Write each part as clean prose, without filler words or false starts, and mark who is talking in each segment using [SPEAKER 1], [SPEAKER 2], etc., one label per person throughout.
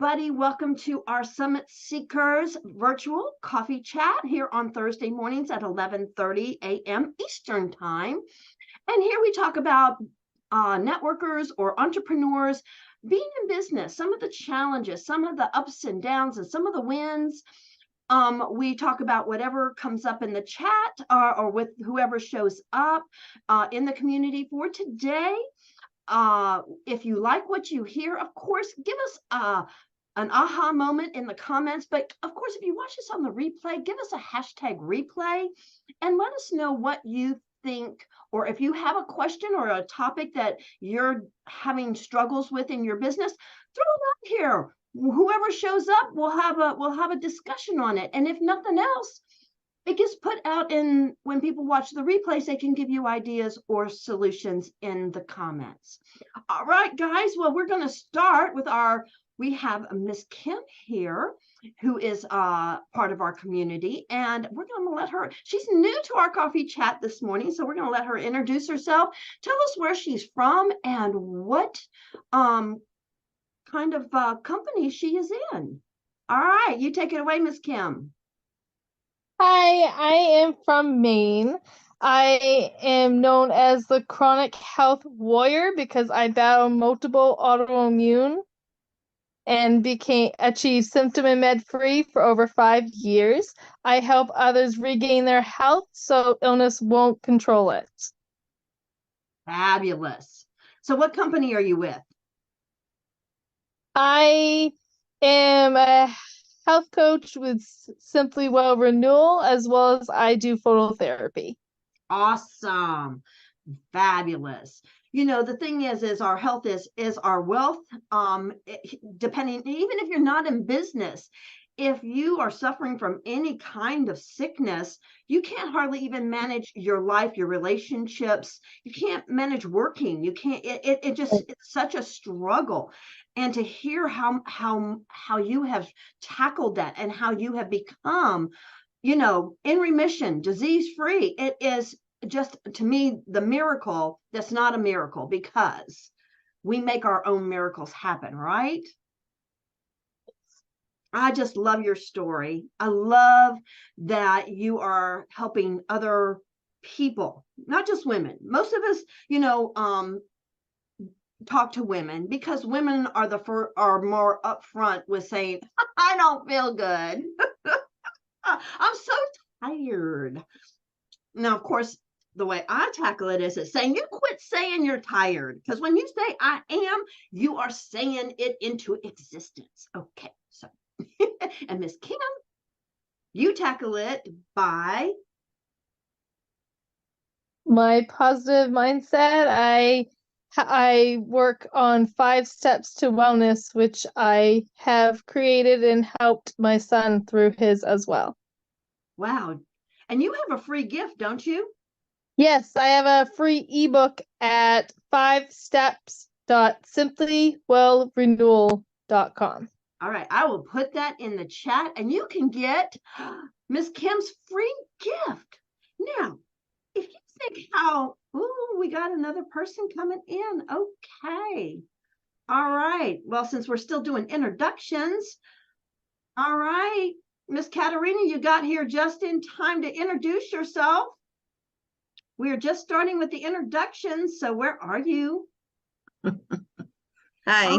[SPEAKER 1] everybody. Welcome to our Summit Seekers virtual coffee chat here on Thursday mornings at 11:30 a.m. Eastern Time. And here we talk about networkers or entrepreneurs being in business, some of the challenges, some of the ups and downs, and some of the wins. We talk about whatever comes up in the chat or with whoever shows up in the community for today. If you like what you hear, of course, give us an aha moment in the comments. But of course, if you watch this on the replay, give us a hashtag replay and let us know what you think, or if you have a question or a topic that you're having struggles with in your business, throw it out here. Whoever shows up, we'll have a discussion on it. And if nothing else, it gets put out in when people watch the replays, they can give you ideas or solutions in the comments. All right, guys. Well, we're going to start with we have Miss Kim here, who is part of our community, and we're going to let her, she's new to our coffee chat this morning, so we're going to let her introduce herself, tell us where she's from and what kind of company she is in. All right, you take it away, Miss Kim.
[SPEAKER 2] Hi, I am from Maine. I am known as the chronic health warrior because I battle multiple autoimmune and achieved symptom and med free for over 5 years. I help others regain their health so illness won't control it.
[SPEAKER 1] Fabulous. So what company are you with?
[SPEAKER 2] I am a health coach with Simply Well Renewal, as well as I do phototherapy.
[SPEAKER 1] Awesome. Fabulous. You know, the thing is our health is our wealth. Depending, even if you're not in business, if you are suffering from any kind of sickness, you can't hardly even manage your life, your relationships. You can't manage working. You can't, it's such a struggle. And to hear how you have tackled that and how you have become, in remission, disease free, it is just, to me, the miracle that's not a miracle, because we make our own miracles happen, right? I just love your story. I love that you are helping other people, not just women. Most of us, talk to women because women are more upfront with saying, I don't feel good. I'm so tired. Now, of course, the way I tackle it is saying, you quit saying you're tired. Because when you say I am, you are saying it into existence. Okay, so, and Miss Kim, you tackle it by?
[SPEAKER 2] My positive mindset. I work on 5 steps to wellness, which I have created and helped my son through his as well.
[SPEAKER 1] Wow. And you have a free gift, don't you?
[SPEAKER 2] Yes, I have a free ebook at 5steps.simplywellrenewal.com.
[SPEAKER 1] All right, I will put that in the chat, and you can get Miss Kim's free gift. Now, if you think we got another person coming in. Okay. All right. Well, since we're still doing introductions, all right, Miss Katerina, you got here just in time to introduce yourself. We are just starting with the introductions, so where are you?
[SPEAKER 3] Hi.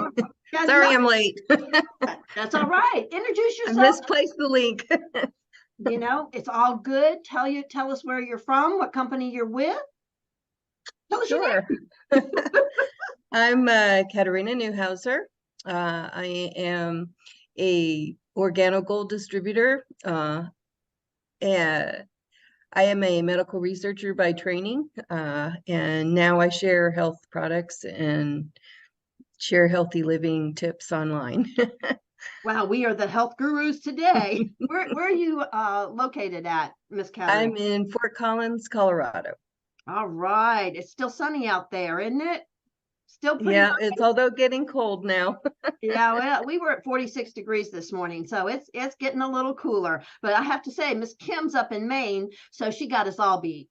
[SPEAKER 3] Sorry I'm late.
[SPEAKER 1] That's all right. Introduce yourself.
[SPEAKER 3] I misplaced the link.
[SPEAKER 1] It's all good. Tell us where you're from, what company you're with.
[SPEAKER 3] Sure. I'm Katerina Newhauser. I am a organogold distributor. And I am a medical researcher by training, and now I share health products and share healthy living tips online.
[SPEAKER 1] Wow, we are the health gurus today. Where are you located at, Miss Katerina?
[SPEAKER 3] I'm in Fort Collins, Colorado.
[SPEAKER 1] All right. It's still sunny out there, isn't it? Still pretty
[SPEAKER 3] Yeah,
[SPEAKER 1] nice.
[SPEAKER 3] it's although getting cold now.
[SPEAKER 1] Yeah, well, we were at 46 degrees this morning, so it's getting a little cooler. But I have to say, Miss Kim's up in Maine, so she got us all beat.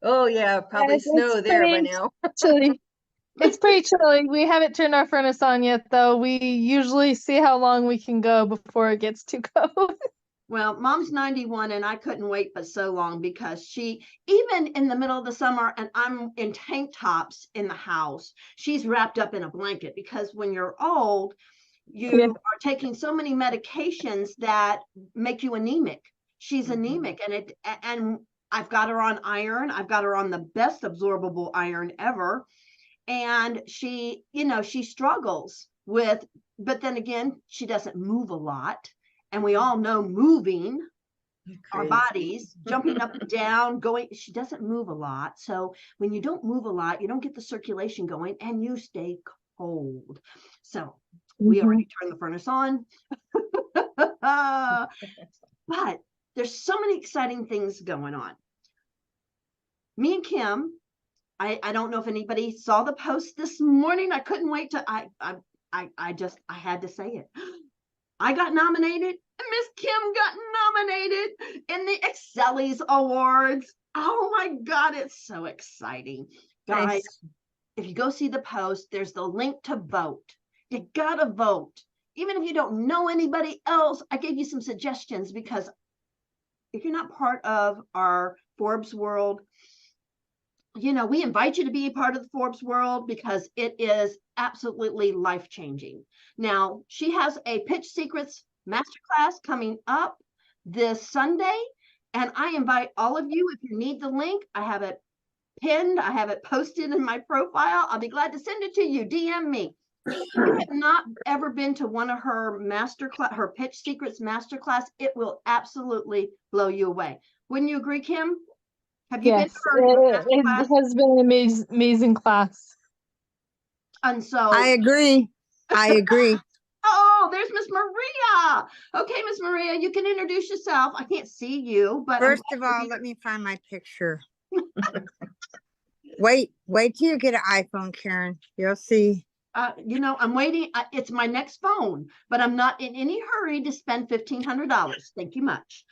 [SPEAKER 3] Oh yeah, probably snow there by now.
[SPEAKER 2] Actually, It's pretty chilly. We haven't turned our furnace on yet, though. We usually see how long we can go before it gets too cold.
[SPEAKER 1] Well, mom's 91 and I couldn't wait but so long because she, even in the middle of the summer and I'm in tank tops in the house, she's wrapped up in a blanket because when you're old, you
[SPEAKER 2] Yeah.
[SPEAKER 1] are taking so many medications that make you anemic. She's anemic and I've got her on iron. I've got her on the best absorbable iron ever. And she, she struggles with, but then again, she doesn't move a lot. And we all know moving our bodies, jumping up and down, going, she doesn't move a lot. So when you don't move a lot, you don't get the circulation going and you stay cold. So we already turned the furnace on. But there's so many exciting things going on. Me and Kim, I don't know if anybody saw the post this morning. I couldn't wait to, I had to say it. I got nominated and Miss Kim got nominated in the Excellis Awards. Oh my God, it's so exciting. Guys,
[SPEAKER 3] Nice.
[SPEAKER 1] if you go see the post, there's the link to vote. You gotta vote. Even if you don't know anybody else, I gave you some suggestions because if you're not part of our Forbes world, we invite you to be a part of the Forbes world because it is absolutely life-changing. Now, she has a Pitch Secrets Masterclass coming up this Sunday, and I invite all of you, if you need the link, I have it pinned, I have it posted in my profile. I'll be glad to send it to you. DM me. If you have not ever been to one of her masterclass, her Pitch Secrets Masterclass, it will absolutely blow you away. Wouldn't you agree, Kim? Have you been to
[SPEAKER 2] Yes,
[SPEAKER 1] her
[SPEAKER 2] it
[SPEAKER 1] masterclass?
[SPEAKER 2] has been an amazing class.
[SPEAKER 1] And so
[SPEAKER 4] I agree. I agree.
[SPEAKER 1] oh, there's Miss Maria. Okay, Miss Maria, you can introduce yourself. I can't see you, but
[SPEAKER 4] First of all, let me find my picture. Wait till you get an iPhone, Karen. You'll see.
[SPEAKER 1] I'm waiting. It's my next phone, but I'm not in any hurry to spend $1,500. Thank you much.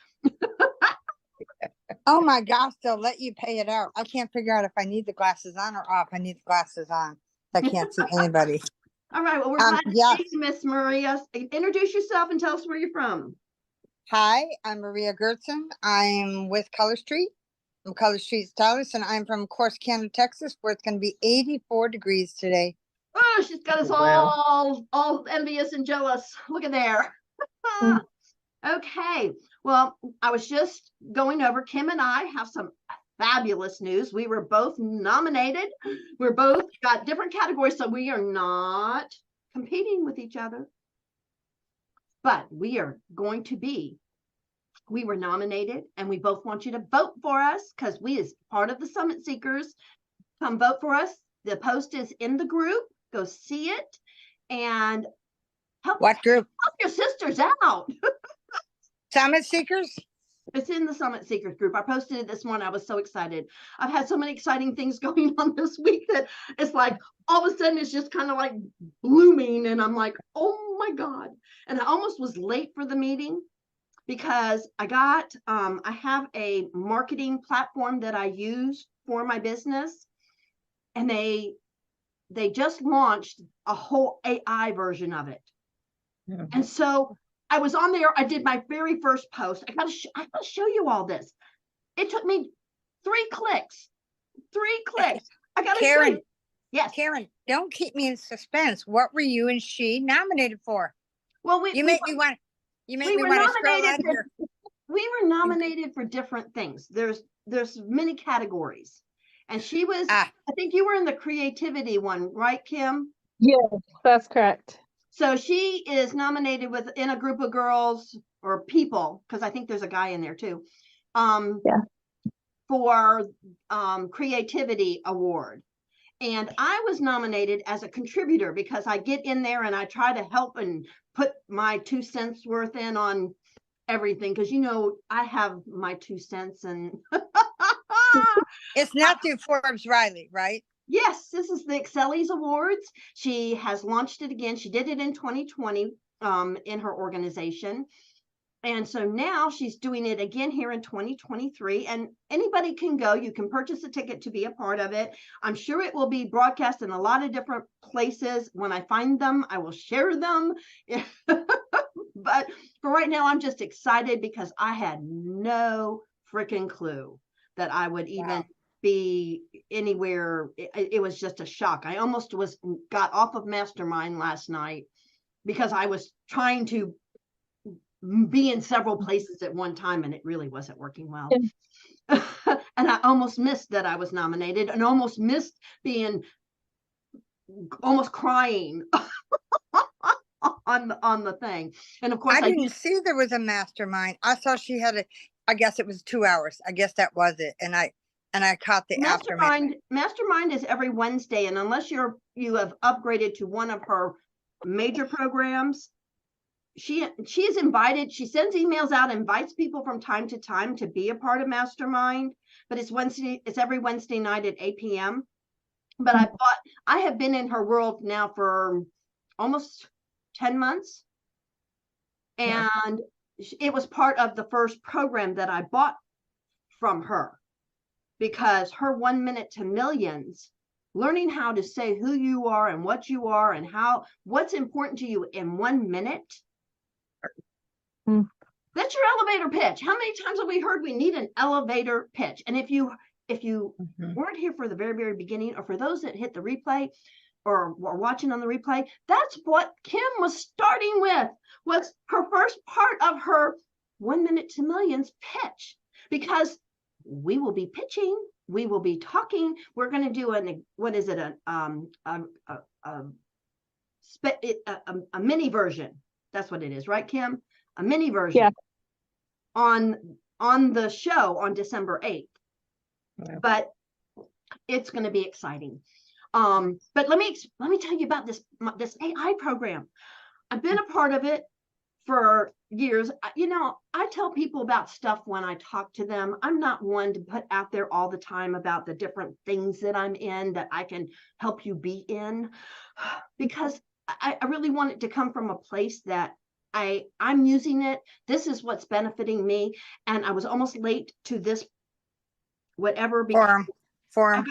[SPEAKER 4] Oh my gosh, they'll let you pay it out. I can't figure out if I need the glasses on or off. I need the glasses on. I can't see anybody.
[SPEAKER 1] All right. Well, we're glad to
[SPEAKER 4] yes.
[SPEAKER 1] see you, Miss Maria. Introduce yourself and tell us where you're from.
[SPEAKER 4] Hi, I'm Maria Gertzen. I'm with Color Street. I'm Color Street Stylist, and I'm from Corsicana, Texas, where it's going to be 84 degrees today.
[SPEAKER 1] Oh, she's got us all envious and jealous. Look at there. Okay. Well, I was just going over, Kim and I have some fabulous news. We were both nominated. We're both got different categories, so we are not competing with each other. But we are going to be. We were nominated, and we both want you to vote for us because we, as part of the Summit Seekers, come vote for us. The post is in the group. Go see it and help.
[SPEAKER 4] What group?
[SPEAKER 1] Help your sisters out.
[SPEAKER 4] Summit Seekers?
[SPEAKER 1] It's in the Summit Seekers group. I posted it this morning. I was so excited. I've had so many exciting things going on this week that it's like all of a sudden it's just kind of like blooming. And I'm like, oh my God. And I almost was late for the meeting because I have a marketing platform that I use for my business. And they just launched a whole AI version of it. Mm-hmm. And so I was on there. I did my very first post. I gotta show you all this. It took me 3 clicks. I gotta show you. Yes.
[SPEAKER 4] Karen, don't keep me in suspense. What were you and she nominated for?
[SPEAKER 1] Well,
[SPEAKER 4] you made me want to scroll out here.
[SPEAKER 1] We were nominated for different things. There's many categories. And she was, I think you were in the creativity one, right, Kim?
[SPEAKER 2] Yes, that's correct.
[SPEAKER 1] So she is nominated within a group of girls or people, because I think there's a guy in there too, for creativity award. And I was nominated as a contributor because I get in there and I try to help and put my 2 cents worth in on everything. Because, I have my 2 cents and
[SPEAKER 4] it's not through Forbes Riley, right?
[SPEAKER 1] Yes, this is the Excellis Awards. She has launched it again. She did it in 2020 in her organization. And so now she's doing it again here in 2023, and anybody can go. You can purchase a ticket to be a part of it. I'm sure it will be broadcast in a lot of different places. When I find them, I will share them. But for right now, I'm just excited because I had no freaking clue that I would even be anywhere. It was just a shock. I almost got off of Mastermind last night because I was trying to be in several places at one time, and it really wasn't working well. And I almost missed that I was nominated, and almost missed being almost crying on the thing. And of course
[SPEAKER 4] I didn't see there was a mastermind. I saw she had I guess it was 2 hours. I guess that was it. And I caught the aftermath.
[SPEAKER 1] Mastermind is every Wednesday, and unless you have upgraded to one of her major programs, she is invited. She sends emails out, invites people from time to time to be a part of Mastermind, but it's every Wednesday night at 8 p.m. But I have been in her world now for almost 10 months. And it was part of the first program that I bought from her, because her 1 minute to millions, learning how to say who you are and what you are and what's important to you in 1 minute. That's your elevator pitch. How many times have we heard we need an elevator pitch? And if you weren't here for the very, very beginning, or for those that hit the replay or were watching on the replay, that's what Kim was starting with, was her first part of her 1 minute to millions pitch. Because we will be pitching, we will be talking, we're going to do a mini version. That's what it is, right, Kim? A mini version on the show on December 8th. But it's going to be exciting. But let me tell you about this AI program. I've been a part of it for years. I tell people about stuff when I talk to them. I'm not one to put out there all the time about the different things that I'm in that I can help you be in, because I really want it to come from a place that I'm using it. This is what's benefiting me. And I was almost late to this whatever
[SPEAKER 4] Forum.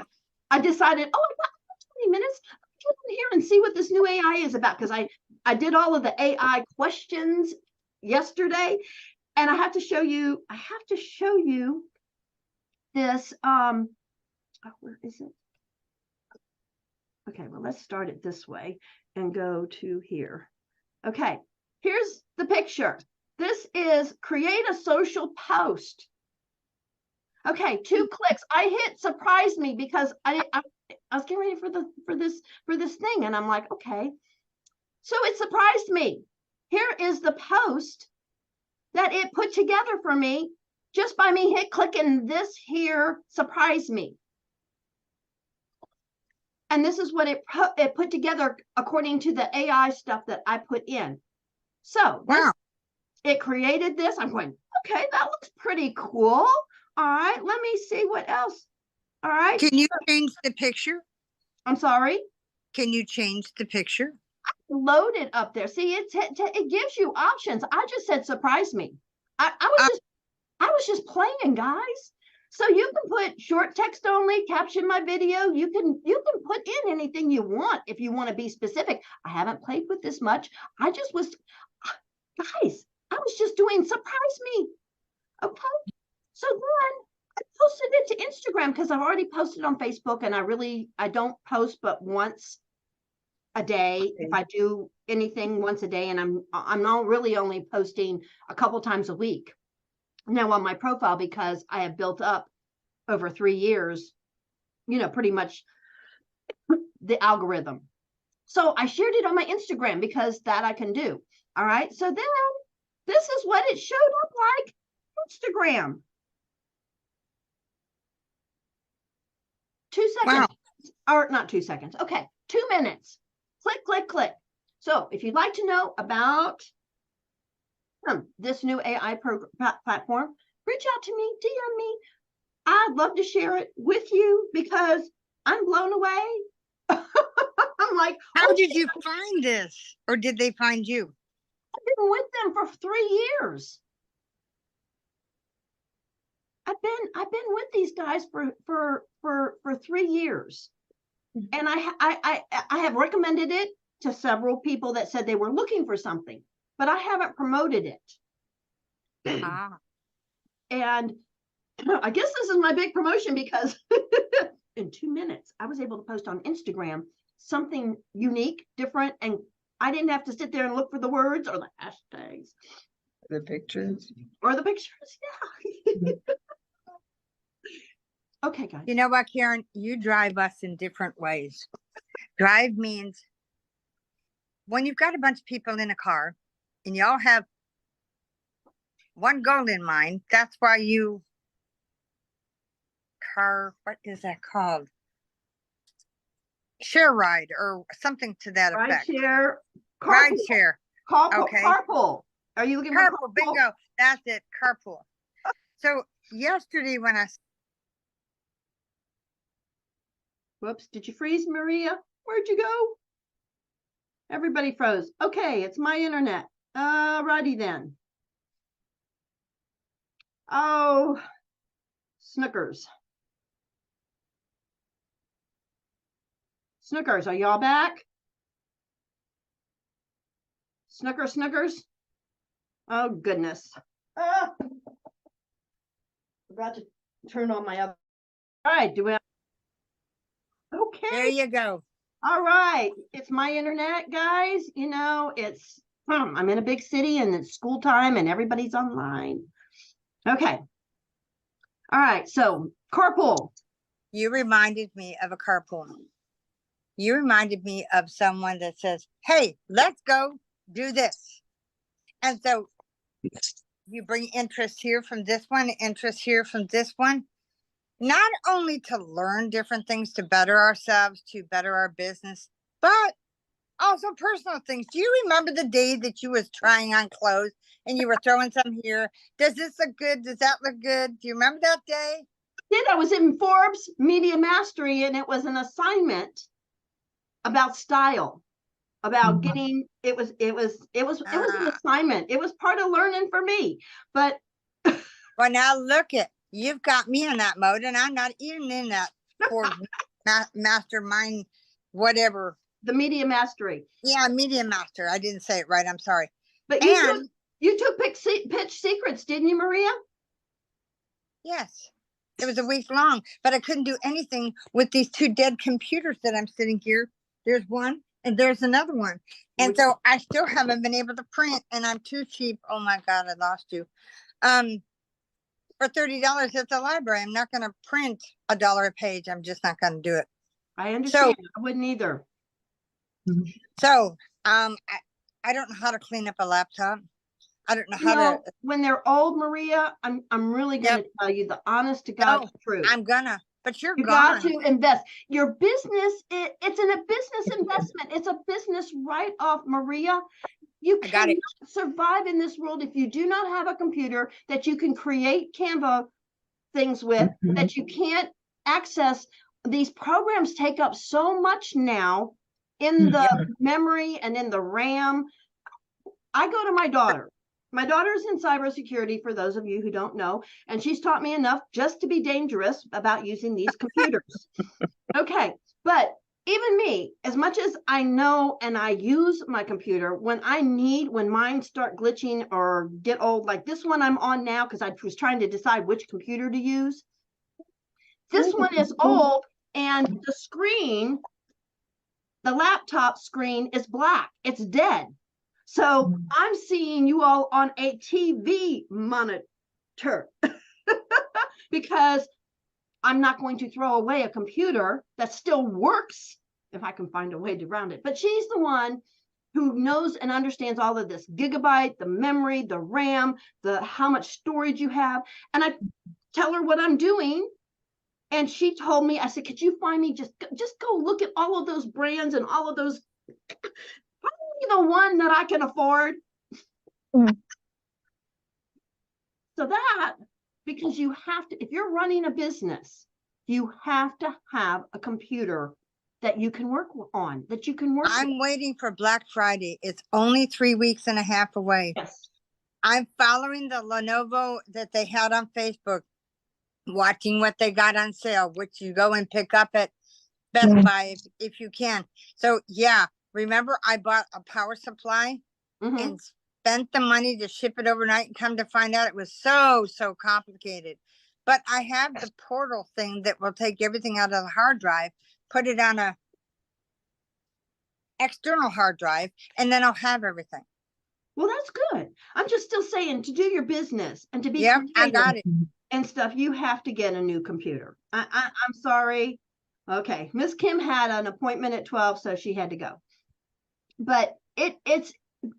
[SPEAKER 1] I decided, I've got 20 minutes. Get in here and see what this new AI is about, because I did all of the AI questions yesterday, and I have to show you this. Where is it? Okay, well, let's start it this way and go to here. Okay, here's the picture. This is create a social post. Okay, 2 clicks. I hit surprise me because I was getting ready for this thing, and I'm like, okay. So it surprised me. Here is the post that it put together for me just by me clicking this here, surprise me. And this is what it put together according to the AI stuff that I put in. So it created this. I'm going, okay, that looks pretty cool. All right, let me see what else. All right.
[SPEAKER 4] Can you change the picture?
[SPEAKER 1] I'm sorry?
[SPEAKER 4] Can you change the picture?
[SPEAKER 1] Load it up there. See, it gives you options. I just said surprise me. I was just playing, guys. So you can put short text only, caption my video. You can put in anything you want if you want to be specific. I haven't played with this much. I just was, guys, I was just doing surprise me. Okay. So then I posted it to Instagram, because I've already posted on Facebook, and I don't post but once a day. Okay. If I do anything once a day, and I'm not really only posting a couple times a week now on my profile, because I have built up over 3 years, pretty much the algorithm. So I shared it on my Instagram because that I can do. All right. So then this is what it showed up like Instagram. 2 seconds. Wow. Or not 2 seconds. Okay. 2 minutes. Click, click, click. So if you'd like to know about this new AI platform, reach out to me, DM me. I'd love to share it with you because I'm blown away. I'm like,
[SPEAKER 4] how did you find this? Or did they find you?
[SPEAKER 1] I've been with them for 3 years. been with these guys for 3 years. And I have recommended it to several people that said they were looking for something, but I haven't promoted it.
[SPEAKER 4] Ah,
[SPEAKER 1] And I guess this is my big promotion because in 2 minutes, I was able to post on Instagram something unique, different, and I didn't have to sit there and look for the words or the hashtags
[SPEAKER 3] The pictures.
[SPEAKER 1] or the pictures. Yeah. Okay, guys.
[SPEAKER 4] you know what, Karen? You drive us in different ways. Drive means when you've got a bunch of people in a car and you all have one goal in mind, that's why you what is that called? Share ride or something to that
[SPEAKER 1] Ride
[SPEAKER 4] effect.
[SPEAKER 1] share,
[SPEAKER 4] Ride
[SPEAKER 1] carpool,
[SPEAKER 4] share. Okay.
[SPEAKER 1] carpool. Are you looking for
[SPEAKER 4] Carpool, bingo. That's it. Carpool. So yesterday when
[SPEAKER 1] Whoops, did you freeze, Maria? Where'd you go? Everybody froze. Okay, it's my internet. Righty then. Oh, Snookers. Snookers, are y'all back? Snookers. Oh, goodness. Forgot to turn on my other. All right, do we have... Okay.
[SPEAKER 4] there you go.
[SPEAKER 1] All right. It's my internet, guys. You know, it's, I'm in a big city and it's school time and everybody's online. Okay. All right. So carpool.
[SPEAKER 4] You reminded me of a carpool. You reminded me of someone that says, hey, let's go do this. And so you bring interest here from this one, interest here from this one, not only to learn different things to better ourselves, to better our business, but also personal things. Do you remember the day that you was trying on clothes and you were throwing some here? Does this look good? Does that look good? Do you remember that day?
[SPEAKER 1] I was in Forbes Media Mastery and it was an assignment about style, about getting, it was an assignment. It was part of learning for me, but.
[SPEAKER 4] Well, now look at, you've got me in that mode and I'm not even in that Forbes mastermind, whatever.
[SPEAKER 1] The Media Mastery.
[SPEAKER 4] Yeah, Media Master. I didn't say it right. I'm sorry.
[SPEAKER 1] But you took Pitch Secrets, didn't you, Maria?
[SPEAKER 4] Yes. It was a week long, but I couldn't do anything with these two dead computers that I'm sitting here. There's one and there's another one. And so I still haven't been able to print and I'm too cheap. Oh my God, I lost you. For $30 at the library, I'm not going to print $1 a page. I'm just not going to do it.
[SPEAKER 1] I understand. I wouldn't either.
[SPEAKER 4] So, I don't know how to clean up a laptop. I don't know how to.
[SPEAKER 1] When they're old, Maria, I'm really going to tell you the honest to God truth.
[SPEAKER 4] I'm gonna, but you
[SPEAKER 1] got to invest. Your business, it's in a business investment. It's a business write-off, Maria. You cannot survive in this world if you do not have a computer that you can create Canva things with, that you can't access. These programs take up so much now in the memory and in the RAM. I go to my daughter. My daughter's in cybersecurity, for those of you who don't know, and she's taught me enough just to be dangerous about using these computers. Okay, but even me, as much as I know and I use my computer, when mine start glitching or get old, like this one I'm on now, because I was trying to decide which computer to use. This one is old and the screen, the laptop screen is black. It's dead. So I'm seeing you all on a TV monitor because I'm not going to throw away a computer that still works if I can find a way to round it. But she's the one who knows and understands all of this gigabyte, the memory, the RAM, how much storage you have. And I tell her what I'm doing. And she told me, I said, could you find me, just go look at all of those brands and all of those, probably the one that I can afford. So that, because you have to, if you're running a business, you have to have a computer that you can work on, that you can work
[SPEAKER 4] I'm waiting for Black Friday. It's only 3 weeks and a half away.
[SPEAKER 1] Yes.
[SPEAKER 4] I'm following the Lenovo that they had on Facebook. watching what they got on sale, which you go and pick up at Best Buy if you can. So yeah, remember I bought a power supply
[SPEAKER 1] Mhm.
[SPEAKER 4] and spent the money to ship it overnight, and come to find out it was so complicated. But I have the portal thing that will take everything out of the hard drive, put it on a external hard drive, and then I'll have everything.
[SPEAKER 1] Well, that's good. I'm just still saying, to do your business and to be
[SPEAKER 4] Yep, I got
[SPEAKER 1] creative
[SPEAKER 4] it.
[SPEAKER 1] and stuff, you have to get a new computer. I'm sorry. Okay, Miss Kim had an appointment at 12, so she had to go. But it's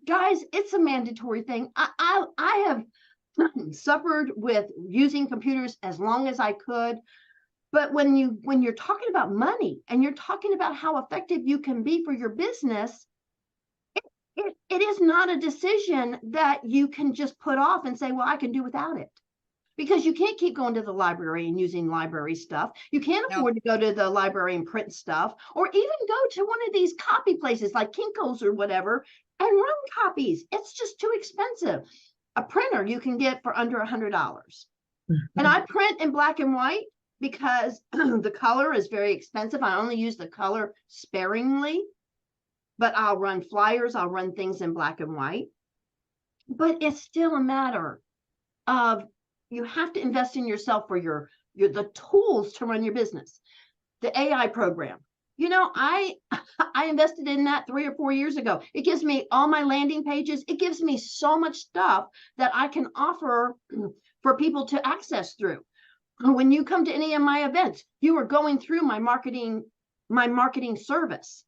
[SPEAKER 1] guys, it's a mandatory thing. I have suffered with using computers as long as I could. But when you're talking about money and you're talking about how effective you can be for your business, it is not a decision that you can just put off and say, well, I can do without it. Because you can't keep going to the library and using library stuff. You can't
[SPEAKER 4] No.
[SPEAKER 1] afford to go to the library and print stuff, or even go to one of these copy places like Kinko's or whatever and run copies. It's just too expensive. A printer you can get for under $100. And I print in black and white because the color is very expensive. I only use the color sparingly, but I'll run flyers, I'll run things in black and white. But it's still a matter of, you have to invest in yourself for your the tools to run your business. The AI program, you know, I invested in that 3 or 4 years ago. It gives me all my landing pages. It gives me so much stuff that I can offer for people to access through. When you come to any of my events, you are going through my marketing service,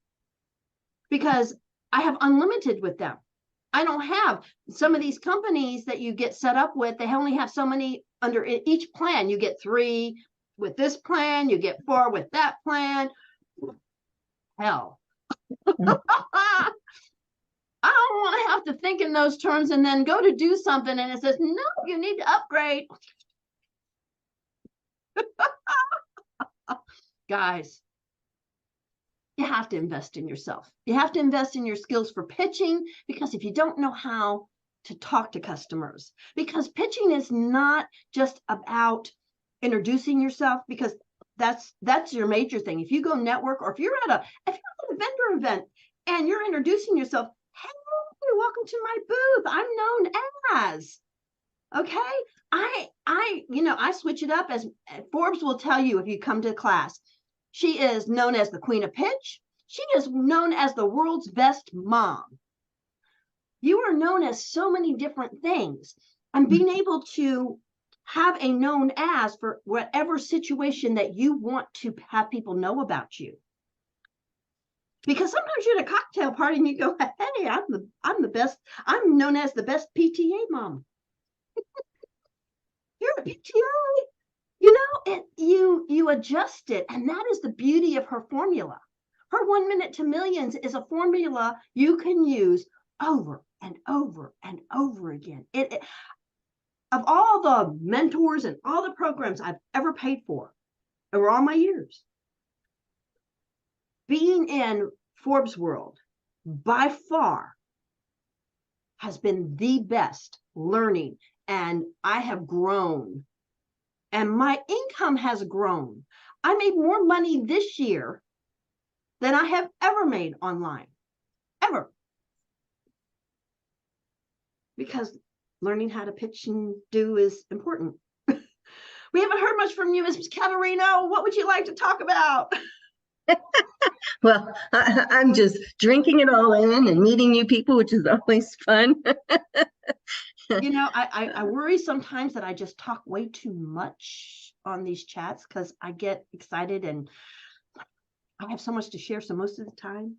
[SPEAKER 1] because I have unlimited with them. I don't have some of these companies that you get set up with. They only have so many under each plan. You get 3 with this plan, you get 4 with that plan. Hell. I don't want to have to think in those terms and then go to do something and it says, no, you need to upgrade. Guys, you have to invest in yourself. You have to invest in your skills for pitching, because if you don't know how to talk to customers, because pitching is not just about introducing yourself, because that's your major thing. If you go network, or if you're at a vendor event and you're introducing yourself, hey, welcome to my booth. I'm known as, okay. I switch it up, as Forbes will tell you if you come to class. She is known as the queen of pitch. She is known as the world's best mom. You are known as so many different things, and being able to have a known as for whatever situation that you want to have people know about you. Because sometimes you're at a cocktail party and you go, hey, I'm the best. I'm known as the best PTA mom. You're a PTA. You know, you adjust it, and that is the beauty of her formula. Her 1 minute to millions is a formula you can use over and over and over again. Of all the mentors and all the programs I've ever paid for over all my years, being in Forbes World by far has been the best learning, and I have grown. And my income has grown. I made more money this year than I have ever made online, ever. Because learning how to pitch and do is important. We haven't heard much from you, Ms. Caterino. What would you like to talk about?
[SPEAKER 3] Well, I'm just drinking it all in and meeting new people, which is always fun.
[SPEAKER 1] You know, I worry sometimes that I just talk way too much on these chats, because I get excited and I have so much to share. So most of the time,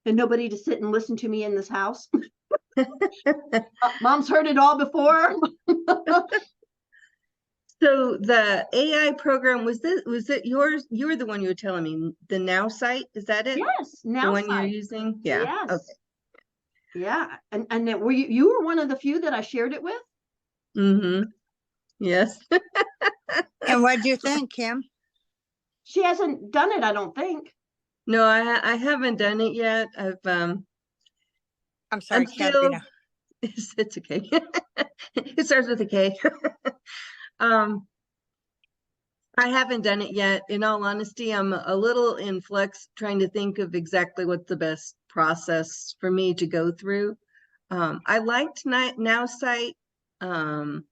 [SPEAKER 1] and nobody to sit and listen to me in this house. Mom's heard it all before.
[SPEAKER 3] So the AI program, was it yours? You were the one you were telling me, the Now site, is that it?
[SPEAKER 1] Yes,
[SPEAKER 3] The
[SPEAKER 1] now
[SPEAKER 3] one you're
[SPEAKER 1] site.
[SPEAKER 3] using? Yeah.
[SPEAKER 1] Yes.
[SPEAKER 3] Okay.
[SPEAKER 1] Yeah, and then were you were one of the few that I shared it with?
[SPEAKER 3] Mm-hmm. Yes.
[SPEAKER 4] And what do you think, Kim?
[SPEAKER 1] She hasn't done it, I don't think.
[SPEAKER 3] No, I haven't done it yet.
[SPEAKER 4] I'm sorry,
[SPEAKER 3] I'm still,
[SPEAKER 4] Katerina.
[SPEAKER 3] it's okay. It starts with a K. I haven't done it yet. In all honesty, I'm a little in flux trying to think of exactly what's the best process for me to go through. I liked Now Site. But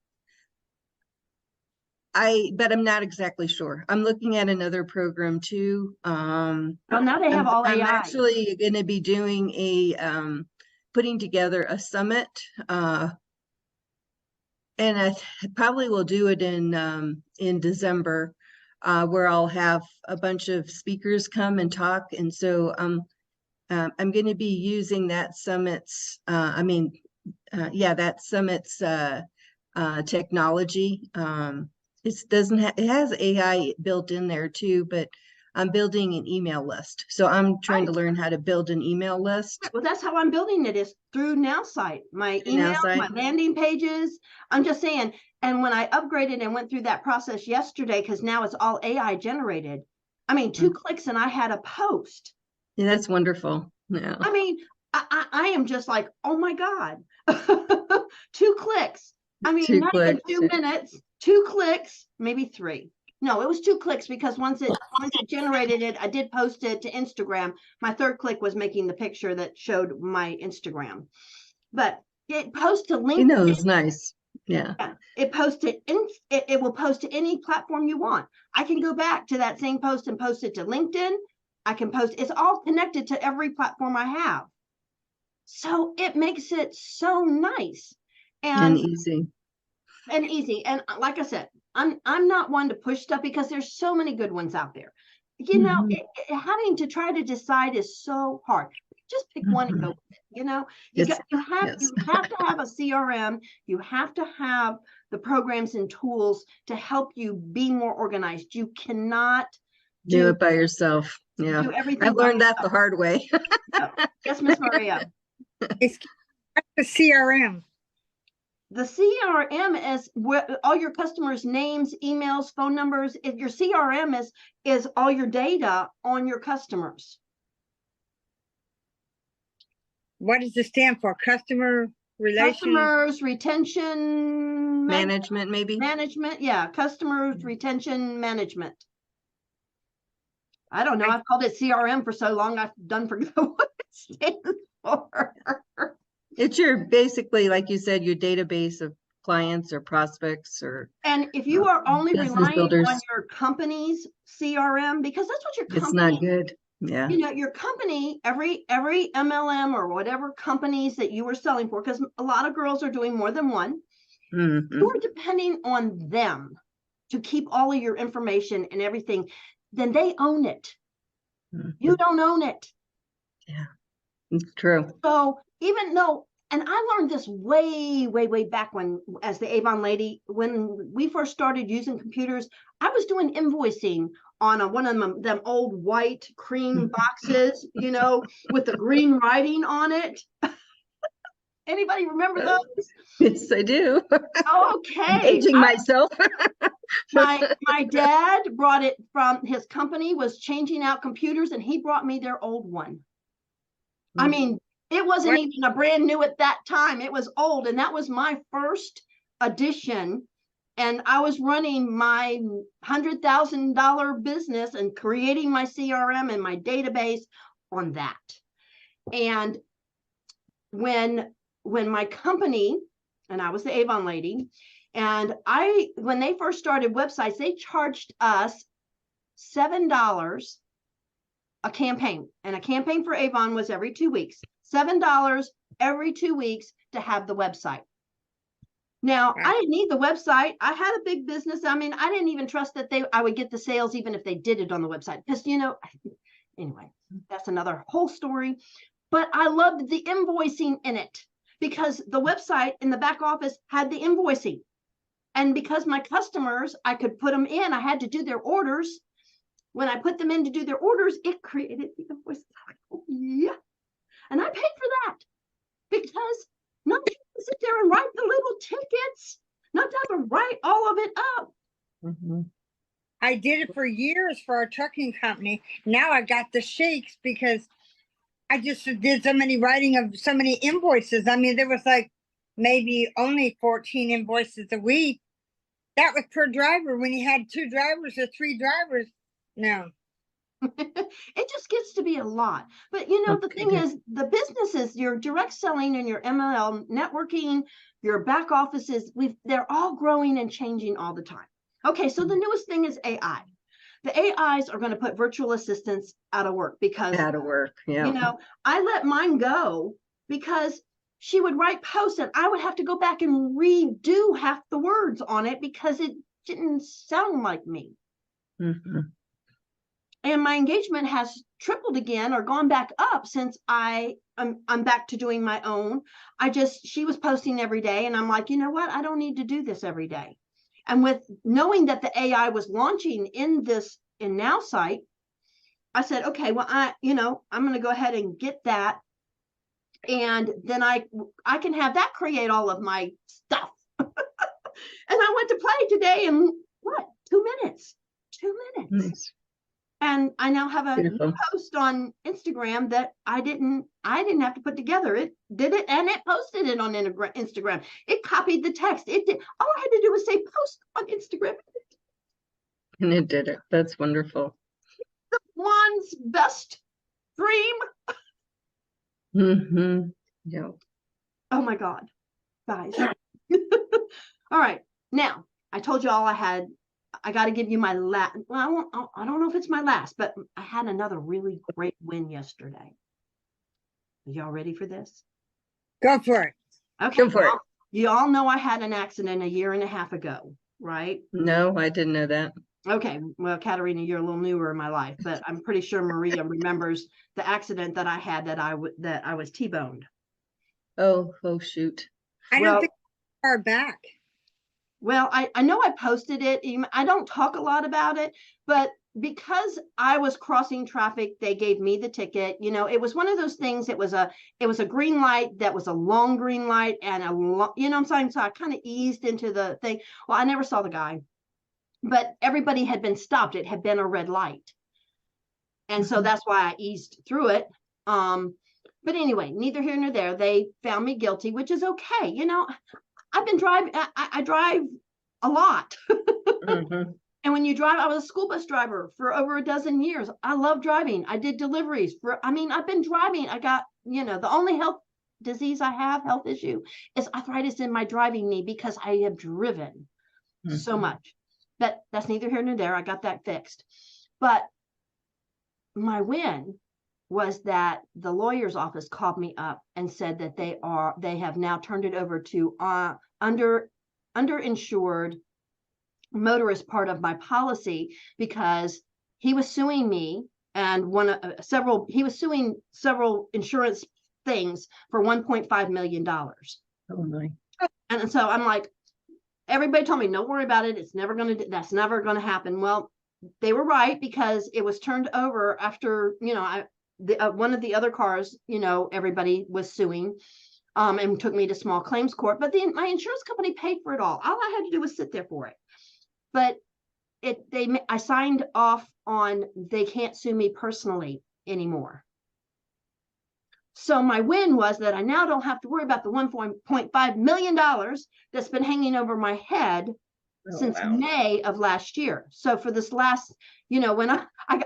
[SPEAKER 3] I'm not exactly sure. I'm looking at another program too.
[SPEAKER 1] Well, now they have all
[SPEAKER 3] I'm
[SPEAKER 1] AI.
[SPEAKER 3] actually going to be doing putting together a summit, and I probably will do it in December, where I'll have a bunch of speakers come and talk. And so I'm going to be using that summit's, that summit's technology. It has AI built in there too, but I'm building an email list. So I'm trying to learn how to build an email list.
[SPEAKER 1] Well, that's how I'm building it, is through Now Site. My
[SPEAKER 3] Through Now
[SPEAKER 1] email, my
[SPEAKER 3] Site.
[SPEAKER 1] landing pages. I'm just saying. And when I upgraded and went through that process yesterday, because now it's all AI generated. I mean, 2 clicks and I had a post.
[SPEAKER 3] Yeah, that's wonderful. Yeah.
[SPEAKER 1] I mean, I am just like, oh my God. 2 clicks. I mean,
[SPEAKER 3] 2
[SPEAKER 1] not even
[SPEAKER 3] clicks.
[SPEAKER 1] 2 minutes, 2 clicks, maybe 3. No, it was 2 clicks, because once it generated it, I did post it to Instagram. My 3rd click was making the picture that showed my Instagram. But it posts to LinkedIn.
[SPEAKER 3] You know, it's nice. Yeah.
[SPEAKER 1] It posted it will post to any platform you want. I can go back to that same post and post it to LinkedIn. I can post, it's all connected to every platform I have. So it makes it so nice
[SPEAKER 3] And easy.
[SPEAKER 1] and easy. And like I said, I'm not one to push stuff, because there's so many good ones out there. You know, having to try to decide is so hard. Just pick one and go with it. You know, you have to have a CRM. You have to have the programs and tools to help you be more organized. You cannot
[SPEAKER 3] do it by yourself. Yeah,
[SPEAKER 1] do everything.
[SPEAKER 3] I've learned that the hard way.
[SPEAKER 1] Yes, Miss Maria.
[SPEAKER 4] It's the CRM.
[SPEAKER 1] The CRM is where all your customers' names, emails, phone numbers. If your CRM is all your data on your customers.
[SPEAKER 4] What does it stand for? Customer relations?
[SPEAKER 1] Customers retention
[SPEAKER 3] management, maybe.
[SPEAKER 1] Management, yeah. Customers retention management. I don't know. I've called it CRM for so long. I've done forget what it stands for.
[SPEAKER 3] It's your, basically, like you said, your database of clients or prospects, or
[SPEAKER 1] and if you are only relying
[SPEAKER 3] builders
[SPEAKER 1] on your company's CRM, because that's what your company,
[SPEAKER 3] it's not good. Yeah.
[SPEAKER 1] You know, your company, every MLM or whatever companies that you are selling for, because a lot of girls are doing more than one. You're depending on them to keep all of your information and everything. Then they own it. You don't own it.
[SPEAKER 3] Yeah, it's true.
[SPEAKER 1] So even though, and I learned this way back when, as the Avon lady, when we first started using computers, I was doing invoicing on one of them old white cream boxes, you know, with the green writing on it. Anybody remember those?
[SPEAKER 3] Yes, I do.
[SPEAKER 1] Okay.
[SPEAKER 3] Aging myself.
[SPEAKER 1] My dad brought it from his company, was changing out computers, and he brought me their old one. I mean, it wasn't even a brand new at that time. It was old, and that was my first edition. And I was running my $100,000 business and creating my CRM and my database on that. And when my company, and I was the Avon lady, and when they first started websites, they charged us $7 a campaign, and a campaign for Avon was every 2 weeks, $7 every 2 weeks to have the website. Now, I didn't need the website. I had a big business. I mean, I didn't even trust that I would get the sales even if they did it on the website, because, you know, anyway, that's another whole story. But I loved the invoicing in it, because the website in the back office had the invoicing. And because my customers, I could put them in, I had to do their orders. When I put them in to do their orders, it created the invoice. Oh, yeah. And I paid for that, because not to sit there and write the little tickets, not to have to write all of it up.
[SPEAKER 4] I did it for years for a trucking company. Now I got the shakes because I just did so many writing of so many invoices. I mean, there was like maybe only 14 invoices a week. That was per driver. When you had 2 drivers or 3 drivers, no.
[SPEAKER 1] It just gets to be a lot. But you know, the
[SPEAKER 3] Okay,
[SPEAKER 1] thing
[SPEAKER 3] good.
[SPEAKER 1] is, the businesses, your direct selling and your MLM networking, your back offices, they're all growing and changing all the time. Okay, so the newest thing is AI. The AIs are going to put virtual assistants out of work because,
[SPEAKER 3] Out of work, yeah.
[SPEAKER 1] you know, I let mine go because she would write posts and I would have to go back and redo half the words on it because it didn't sound like me.
[SPEAKER 3] Mhm.
[SPEAKER 1] And my engagement has tripled again or gone back up since I'm back to doing my own. She was posting every day and I'm like, you know what? I don't need to do this every day. And with knowing that the AI was launching in Now site, I said, okay, well, I'm going to go ahead and get that. And then I can have that create all of my stuff. And I went to play today in what? 2 minutes. 2 minutes.
[SPEAKER 3] Nice.
[SPEAKER 1] And I now have a
[SPEAKER 3] Beautiful.
[SPEAKER 1] post on Instagram that I didn't have to put together. It did it and it posted it on Instagram. It copied the text. It did. All I had to do was say post on Instagram.
[SPEAKER 3] And it did it. That's wonderful.
[SPEAKER 1] The one's best dream.
[SPEAKER 3] Mm-hmm. Yeah.
[SPEAKER 1] Oh my God, guys. All right. Now, I told you all I got to give you my last. Well, I don't know if it's my last, but I had another really great win yesterday. Are y'all ready for this?
[SPEAKER 4] Go for it.
[SPEAKER 1] Okay.
[SPEAKER 3] Go for it.
[SPEAKER 1] You all know I had an accident 1.5 years ago, right?
[SPEAKER 3] No, I didn't know that.
[SPEAKER 1] Okay. Well, Katerina, you're a little newer in my life, but I'm pretty sure Maria remembers the accident that I had that I was T-boned.
[SPEAKER 3] Oh, shoot.
[SPEAKER 4] I
[SPEAKER 1] Well,
[SPEAKER 4] don't think far back.
[SPEAKER 1] Well, I know I posted it. I don't talk a lot about it, but because I was crossing traffic, they gave me the ticket. You know, it was one of those things. It was a green light that was a long green light and you know what I'm saying? So I kind of eased into the thing. Well, I never saw the guy, but everybody had been stopped. It had been a red light. And so that's why I eased through it. But anyway, neither here nor there. They found me guilty, which is okay. You know, I've been driving. I drive a lot.
[SPEAKER 3] Mm-hmm.
[SPEAKER 1] And when you drive, I was a school bus driver for over 12 years. I love driving. I did deliveries I've been driving. I got, the only health issue is arthritis in my driving knee because I have driven so much. But that's neither here nor there. I got that fixed. But my win was that the lawyer's office called me up and said that they have now turned it over to underinsured motorist part of my policy because he was suing me and he was suing several insurance things for $1.5 million.
[SPEAKER 3] Oh my.
[SPEAKER 1] And so I'm like, everybody told me, don't worry about it. That's never going to happen. Well, they were right because it was turned over after, one of the other cars, everybody was suing and took me to small claims court. But my insurance company paid for it all. All I had to do was sit there for it. But I signed off on they can't sue me personally anymore. So my win was that I now don't have to worry about the $1.5 million that's been hanging over my head since May of last year. So for this last, when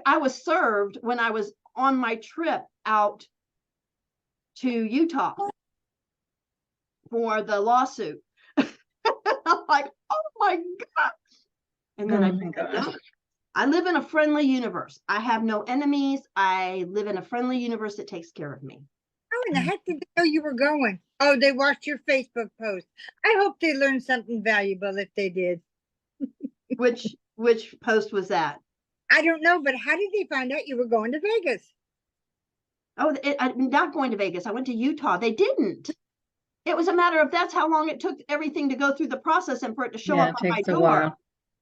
[SPEAKER 1] I was served when I was on my trip out to Utah for the lawsuit. I'm like, oh my God. And then I live in a friendly universe. I have no enemies. I live in a friendly universe that takes care of me.
[SPEAKER 4] How in the heck did they know you were going? Oh, they watched your Facebook post. I hope they learned something valuable if they did.
[SPEAKER 1] Which post was that?
[SPEAKER 4] I don't know, but how did they find out you were going to Vegas?
[SPEAKER 1] Oh, I'm not going to Vegas. I went to Utah. They didn't. It was a matter of that's how long it took everything to go through the process and for it to show up on my door. While.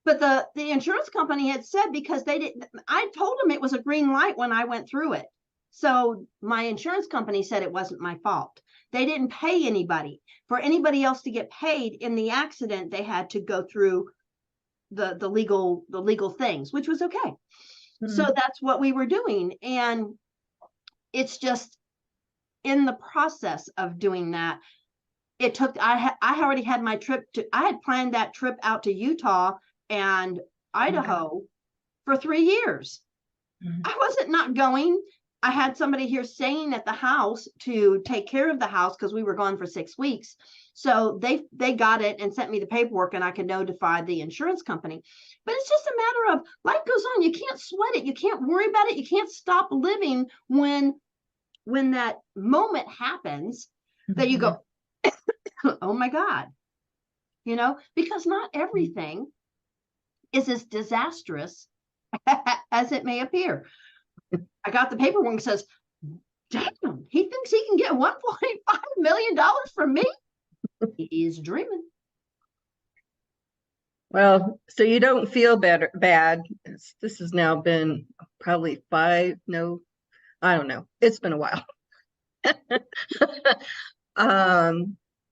[SPEAKER 1] But the insurance company had said because they didn't, I told them it was a green light when I went through it. So my insurance company said it wasn't my fault. They didn't pay anybody. For anybody else to get paid in the accident, they had to go through the legal things, which was okay. Mm-hmm. So that's what we were doing. And it's just in the process of doing that, it took, I already had my trip I had planned that trip out to Utah and Idaho for 3 years. I wasn't not going. I had somebody here staying at the house to take care of the house because we were gone for 6 weeks. So they got it and sent me the paperwork and I could notify the insurance company. But it's just a matter of life goes on. You can't sweat it. You can't worry about it. You can't stop living when that moment happens that you go, oh my God, because not everything is as disastrous as it may appear. I got the paperwork that says, damn, he thinks he can get $1.5 million from me. He's dreaming.
[SPEAKER 3] Well, so you don't feel bad. This has now been probably I don't know. It's been a while.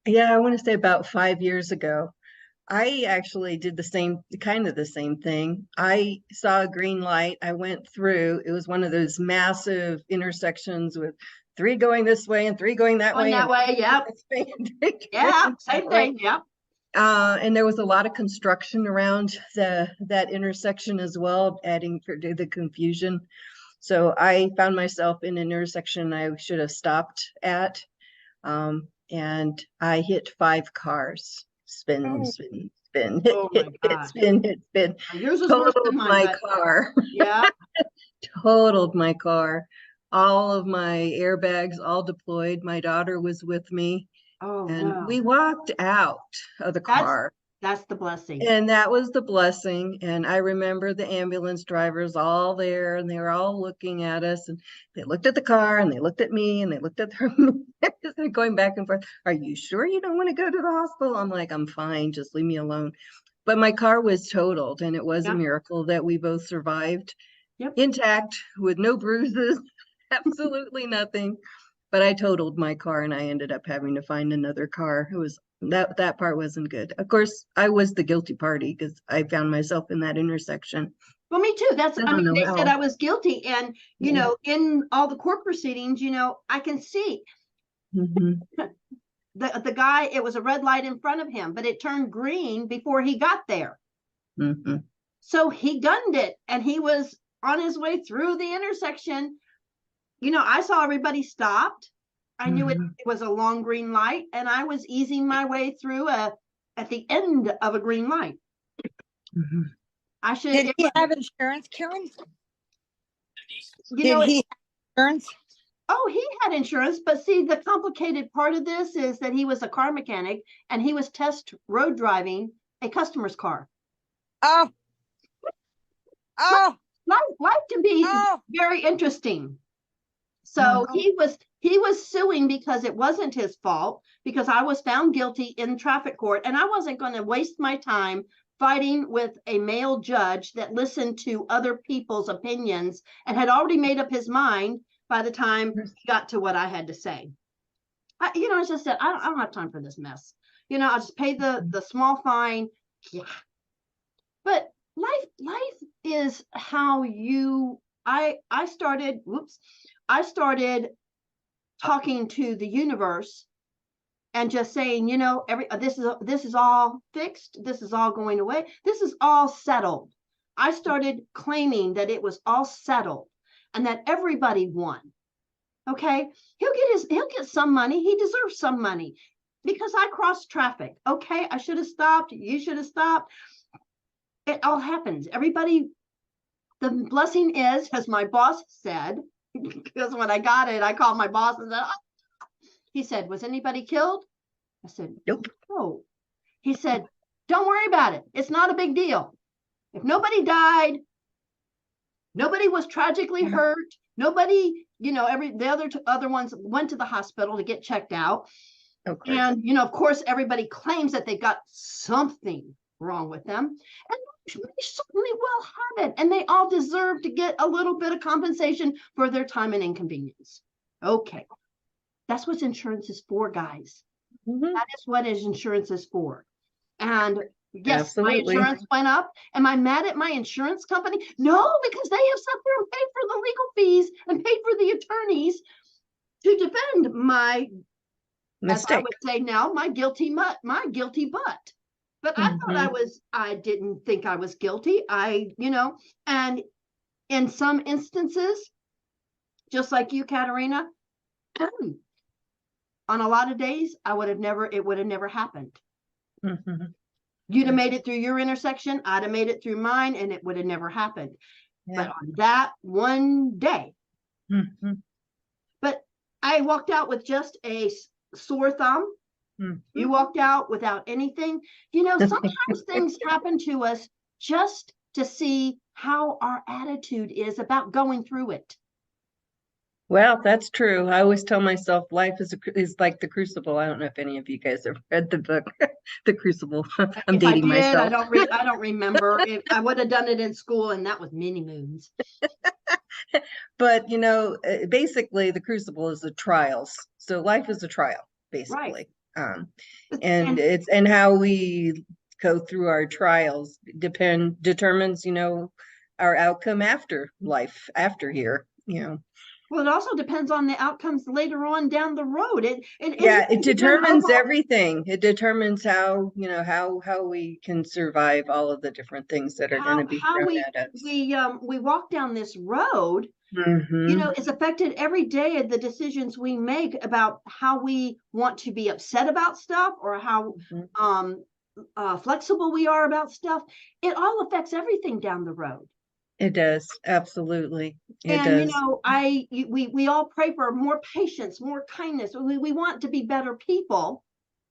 [SPEAKER 3] Yeah, I want to say about 5 years ago. I actually did kind of the same thing. I saw a green light. I went through. It was one of those massive intersections with 3 going this way and 3 going that way.
[SPEAKER 1] Going that way, yep. Yeah, same thing, yep.
[SPEAKER 3] And there was a lot of construction around that intersection as well, adding to the confusion. So I found myself in an intersection I should have stopped at. And I hit 5 cars. Spin, spin, spin, hit,
[SPEAKER 1] Oh my
[SPEAKER 3] hit,
[SPEAKER 1] God.
[SPEAKER 3] spin, hit, spin.
[SPEAKER 1] Yours was worse
[SPEAKER 3] Totaled
[SPEAKER 1] than mine,
[SPEAKER 3] my
[SPEAKER 1] but
[SPEAKER 3] car.
[SPEAKER 1] yeah.
[SPEAKER 3] Totaled my car. All of my airbags all deployed. My daughter was with me.
[SPEAKER 1] Oh
[SPEAKER 3] And
[SPEAKER 1] no.
[SPEAKER 3] we walked out of the car.
[SPEAKER 1] That's the blessing.
[SPEAKER 3] And that was the blessing. And I remember the ambulance drivers all there, and they were all looking at us, and they looked at the car and they looked at me and they looked at her. They're going back and forth. Are you sure you don't want to go to the hospital? I'm like, I'm fine. Just leave me alone. But my car was totaled, and it was a miracle that we both survived intact with no bruises, absolutely nothing. But I totaled my car and I ended up having to find another car. It was that part wasn't good. Of course, I was the guilty party because I found myself in that intersection.
[SPEAKER 1] Well, me too. They said
[SPEAKER 3] how.
[SPEAKER 1] I was guilty. And, in all the court proceedings, I can see the guy, it was a red light in front of him, but it turned green before he got there. So he gunned it and he was on his way through the intersection. I saw everybody stopped. I knew it was a long green light and I was easing my way through at the end of a green light.
[SPEAKER 4] Did he have insurance, Karen?
[SPEAKER 1] Did
[SPEAKER 4] he have insurance?
[SPEAKER 1] Oh, he had insurance, but see, the complicated part of this is that he was a car mechanic and he was test road driving a customer's car.
[SPEAKER 4] Oh.
[SPEAKER 1] Life can be very interesting. So he was suing because it wasn't his fault, because I was found guilty in traffic court and I wasn't going to waste my time fighting with a male judge that listened to other people's opinions and had already made up his mind by the time he got to what I had to say. I just said, I don't have time for this mess. I'll just pay the small fine. Yeah. But life is how I started talking to the universe and just saying, this is all fixed. This is all going away. This is all settled. I started claiming that it was all settled and that everybody won. Okay. He'll get some money. He deserves some money because I crossed traffic. Okay. I should have stopped. You should have stopped. It all happens. Everybody, the blessing is, as my boss said, because when I got it, I called my boss and said, he said, was anybody killed? I said,
[SPEAKER 3] nope.
[SPEAKER 1] No. He said, don't worry about it. It's not a big deal. If nobody died, nobody was tragically hurt, nobody, the other ones went to the hospital to get checked out. Okay. And, of course, everybody claims that they got something wrong with them. And they certainly will have it. And they all deserve to get a little bit of compensation for their time and inconvenience. Okay. That's what insurance is for, guys. That is what insurance is for. And yes, absolutely. My insurance went up. Am I mad at my insurance company? No, because they have sat there and paid for the legal fees and paid for the attorneys to defend my as I
[SPEAKER 3] Mistake.
[SPEAKER 1] would say now, my guilty butt. But I thought I didn't think I was guilty. And in some instances, just like you, Katerina, on a lot of days, it would have never happened.
[SPEAKER 3] Mhm.
[SPEAKER 1] You'd have made it through your intersection, I'd have made it through mine, and it would have never happened. But
[SPEAKER 3] Yeah.
[SPEAKER 1] on that one day,
[SPEAKER 3] Mhm.
[SPEAKER 1] but I walked out with just a sore thumb.
[SPEAKER 3] Mhm.
[SPEAKER 1] You walked out without anything. Sometimes things happen to us just to see how our attitude is about going through it.
[SPEAKER 3] Well, that's true. I always tell myself life is like the Crucible. I don't know if any of you guys have read the book, The Crucible. I'm
[SPEAKER 1] If I
[SPEAKER 3] dating
[SPEAKER 1] did,
[SPEAKER 3] myself.
[SPEAKER 1] I don't remember. I would have done it in school, and that was many moons.
[SPEAKER 3] But basically, the Crucible is the trials. So life is a trial,
[SPEAKER 1] Right.
[SPEAKER 3] basically. And how we go through our trials determines our outcome after life, after here.
[SPEAKER 1] Well, it also depends on the outcomes later on down the road.
[SPEAKER 3] It determines everything. It determines how we can survive all of the different things that are going to be
[SPEAKER 1] how
[SPEAKER 3] thrown
[SPEAKER 1] we
[SPEAKER 3] at us.
[SPEAKER 1] we walk down this road.
[SPEAKER 3] Mhm.
[SPEAKER 1] It's affected every day of the decisions we make about how we want to be upset about stuff, or how
[SPEAKER 3] Mhm.
[SPEAKER 1] flexible we are about stuff. It all affects everything down the road.
[SPEAKER 3] It does, absolutely. It
[SPEAKER 1] And
[SPEAKER 3] does.
[SPEAKER 1] we all pray for more patience, more kindness. We want to be better people.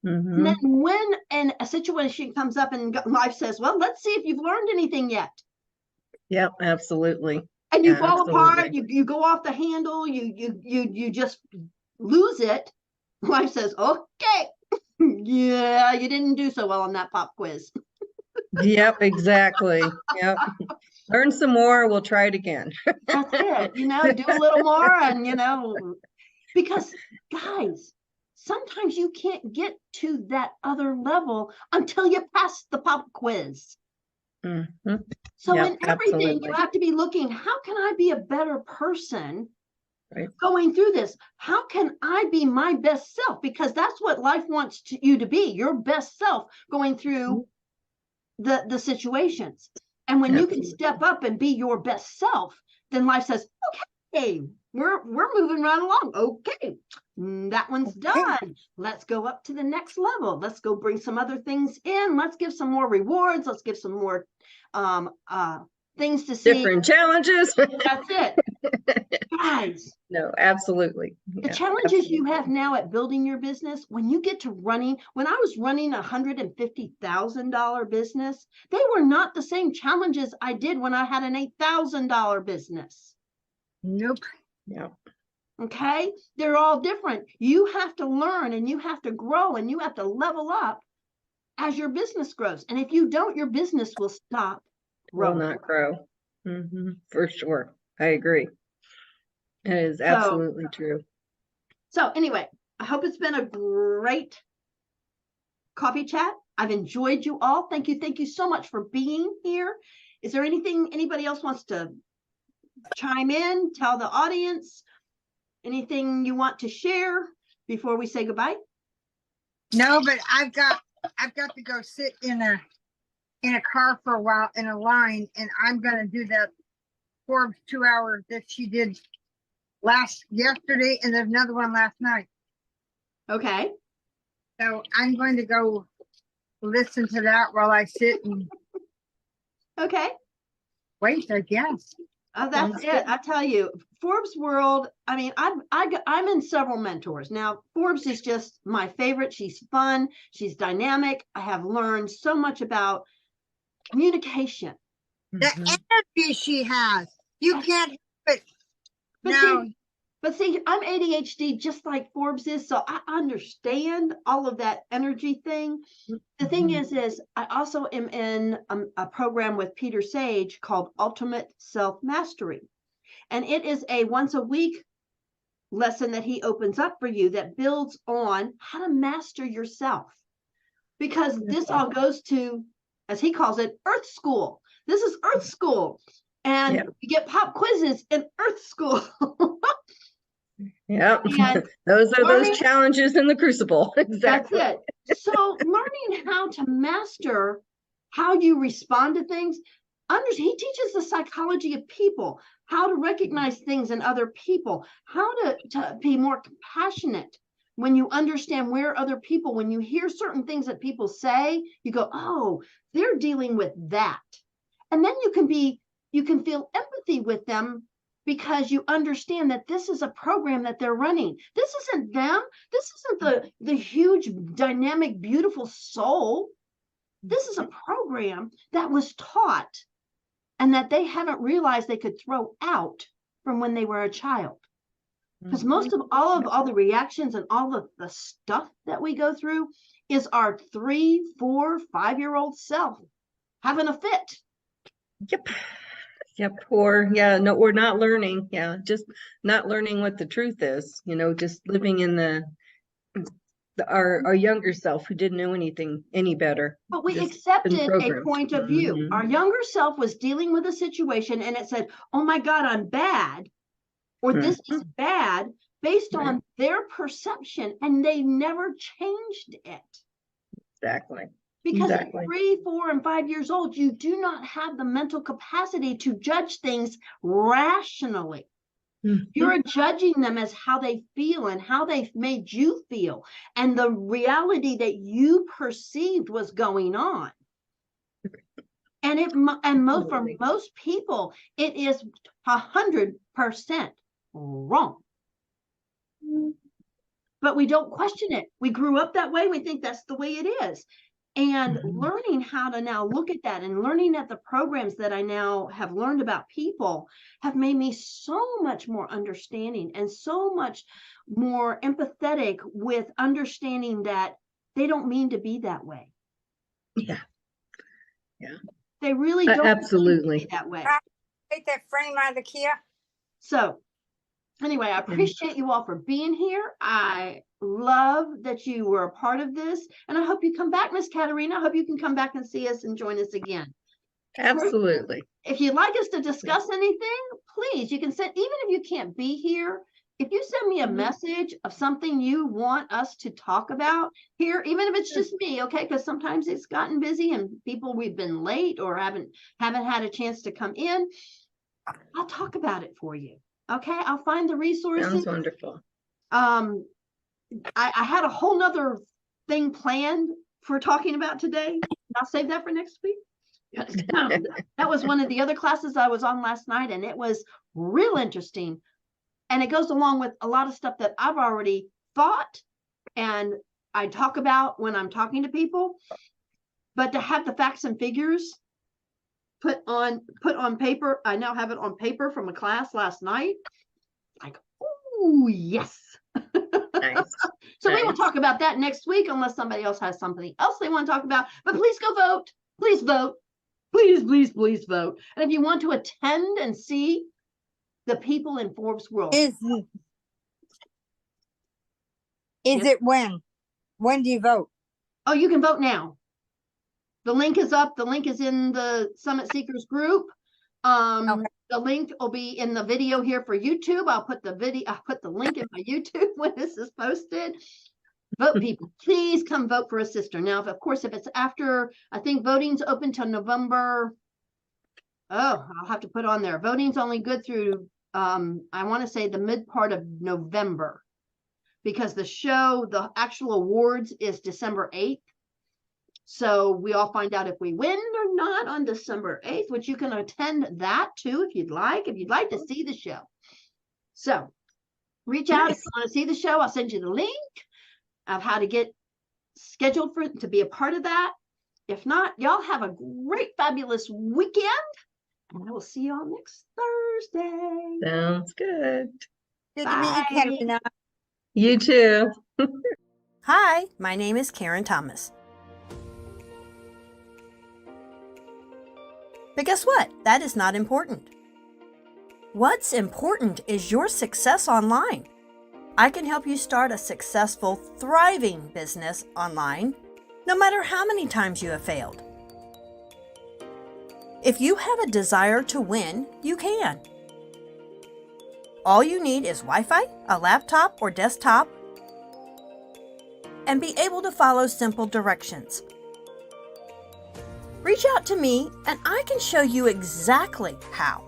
[SPEAKER 1] And then
[SPEAKER 3] Mhm.
[SPEAKER 1] when a situation comes up and life says, well, let's see if you've learned anything yet.
[SPEAKER 3] Yep, absolutely.
[SPEAKER 1] And you fall apart,
[SPEAKER 3] Absolutely.
[SPEAKER 1] you go off the handle, you just lose it. Life says, okay, yeah, you didn't do so well on that pop quiz.
[SPEAKER 3] Yep, exactly. Yep. Learn some more, we'll try it again.
[SPEAKER 1] That's it. Do a little more, and because guys, sometimes you can't get to that other level until you pass the pop quiz.
[SPEAKER 3] Mhm.
[SPEAKER 1] So
[SPEAKER 3] Yep,
[SPEAKER 1] in everything, you
[SPEAKER 3] absolutely.
[SPEAKER 1] have to be looking, how can I be a better person
[SPEAKER 3] Right.
[SPEAKER 1] going through this? How can I be my best self? Because that's what life wants you to be, your best self going through the situations. And when you can step up and be your best self, then life says, okay, we're moving right along. Okay, that one's done. Let's go up to the next level. Let's go bring some other things in. Let's give some more rewards. Let's give some more things to see.
[SPEAKER 3] Different challenges.
[SPEAKER 1] That's it. Guys,
[SPEAKER 3] No, absolutely.
[SPEAKER 1] the
[SPEAKER 3] Yeah,
[SPEAKER 1] challenges you
[SPEAKER 3] absolutely.
[SPEAKER 1] have now at building your business, when you get to when I was running $150,000 business, they were not the same challenges I did when I had an $8,000 business.
[SPEAKER 4] Nope.
[SPEAKER 3] Yeah.
[SPEAKER 1] Okay, they're all different. You have to learn, and you have to grow, and you have to level up as your business grows. And if you don't, your business will stop
[SPEAKER 3] Will
[SPEAKER 1] growing.
[SPEAKER 3] not grow. For sure. I agree. It is absolutely true.
[SPEAKER 1] So anyway, I hope it's been a great coffee chat. I've enjoyed you all. Thank you so much for being here. Is there anything anybody else wants to chime in, tell the audience, anything you want to share before we say goodbye?
[SPEAKER 4] No, but I've got to go sit in a car for a while in a line, and I'm gonna do that Forbes 2 hours that she did yesterday, and there's another one last night.
[SPEAKER 1] Okay.
[SPEAKER 4] So I'm going to go listen to that while I sit and
[SPEAKER 1] Okay.
[SPEAKER 4] wait, I guess.
[SPEAKER 1] Oh, that's it. I tell you, Forbes World. I mean, I'm in several mentors now. Forbes is just my favorite. She's fun. She's dynamic. I have learned so much about communication.
[SPEAKER 4] The energy she has, you can't help it.
[SPEAKER 1] But see, I'm ADHD just like Forbes is, so I understand all of that energy thing. The thing is I also am in a program with Peter Sage called Ultimate Self-Mastery. And it is a once a week lesson that he opens up for you that builds on how to master yourself. Because this all goes to, as he calls it, Earth School. This is Earth School. And you get pop quizzes in Earth School.
[SPEAKER 3] Yeah.
[SPEAKER 1] And
[SPEAKER 3] Those are
[SPEAKER 1] learning-
[SPEAKER 3] those challenges in the crucible.
[SPEAKER 1] That's
[SPEAKER 3] Exactly.
[SPEAKER 1] it. So learning how to master how you respond to things. He teaches the psychology of people, how to recognize things in other people, how to be more compassionate when you understand where other people, when you hear certain things that people say, you go, oh, they're dealing with that. And then you can feel empathy with them because you understand that this is a program that they're running. This isn't them. This isn't the huge, dynamic, beautiful soul. This is a program that was taught and that they haven't realized they could throw out from when they were a child. Because most of all the reactions and all the stuff that we go through is our 3, 4, 5-year-old self having a fit.
[SPEAKER 3] Yep. Yep. Or yeah, no, we're not learning. Yeah, just not learning what the truth is, just living in our younger self who didn't know anything any better.
[SPEAKER 1] But we
[SPEAKER 3] just
[SPEAKER 1] accepted
[SPEAKER 3] been
[SPEAKER 1] a
[SPEAKER 3] programmed.
[SPEAKER 1] point of view.
[SPEAKER 3] Mhm.
[SPEAKER 1] Our younger self was dealing with a situation and it said, oh my God, I'm bad, or this is bad, based
[SPEAKER 3] Right.
[SPEAKER 1] on their perception, and they never changed it.
[SPEAKER 3] Exactly.
[SPEAKER 1] Because
[SPEAKER 3] Exactly.
[SPEAKER 1] at 3, 4, and 5 years old, you do not have the mental capacity to judge things rationally.
[SPEAKER 3] Mhm.
[SPEAKER 1] You're judging them as how they feel and how they've made you feel, and the reality that you perceived was going on. And for most people, it is 100% wrong. But we don't question it. We grew up that way. We think that's the way it is. And learning how to now look at that and learning at the programs that I now have learned about people have made me so much more understanding and so much more empathetic with understanding that they don't mean to be that way.
[SPEAKER 3] Yeah. Yeah.
[SPEAKER 1] They really don't mean to
[SPEAKER 3] Absolutely.
[SPEAKER 1] be that way.
[SPEAKER 4] Take that frame out of the Kia.
[SPEAKER 1] So anyway, I appreciate you all for being here. I love that you were a part of this. And I hope you come back, Miss Katerina. I hope you can come back and see us and join us again.
[SPEAKER 3] Absolutely.
[SPEAKER 1] If you'd like us to discuss anything, please, you can send, even if you can't be here, if you send me a message of something you want us to talk about here, even if it's just me, okay? Because sometimes it's gotten busy and we've been late or haven't had a chance to come in. I'll talk about it for you. Okay, I'll find the resources.
[SPEAKER 3] Sounds wonderful.
[SPEAKER 1] I had a whole nother thing planned for talking about today. I'll save that for next week. That was one of the other classes I was on last night, and it was real interesting. And it goes along with a lot of stuff that I've already thought and I talk about when I'm talking to people. But to have the facts and figures put on paper, I now have it on paper from a class last night. Like, oh yes.
[SPEAKER 3] Nice.
[SPEAKER 1] So we will talk about that next week, unless somebody else has something else they want to talk about. But please go vote. Please vote. Please, please, please vote. And if you want to attend and see the people in Forbes World.
[SPEAKER 4] Is it when? When do you vote?
[SPEAKER 1] Oh, you can vote now. The link is up. The link is in the Summit Seekers group. Okay. The link will be in the video here for YouTube. I'll put the link in my YouTube when this is posted. Vote, people. Please come vote for a sister. Now, of course, if it's after, I think voting's open till November. Oh, I'll have to put on there. Voting's only good through, I want to say the mid part of November, because the actual awards is December 8th. So we all find out if we win or not on December 8th, which you can attend that too if you'd like to see the show. So reach out if you want to see the show. I'll send you the link of how to get scheduled to be a part of that. If not, y'all have a great, fabulous weekend. And I will see y'all next Thursday.
[SPEAKER 3] Sounds good.
[SPEAKER 4] Good to meet you, Katerina.
[SPEAKER 3] You too.
[SPEAKER 5] Hi, my name is Karen Thomas. But guess what? That is not important. What's important is your success online. I can help you start a successful, thriving business online, no matter how many times you have failed. If you have a desire to win, you can. All you need is Wi-Fi, a laptop or desktop, and be able to follow simple directions. Reach out to me and I can show you exactly how.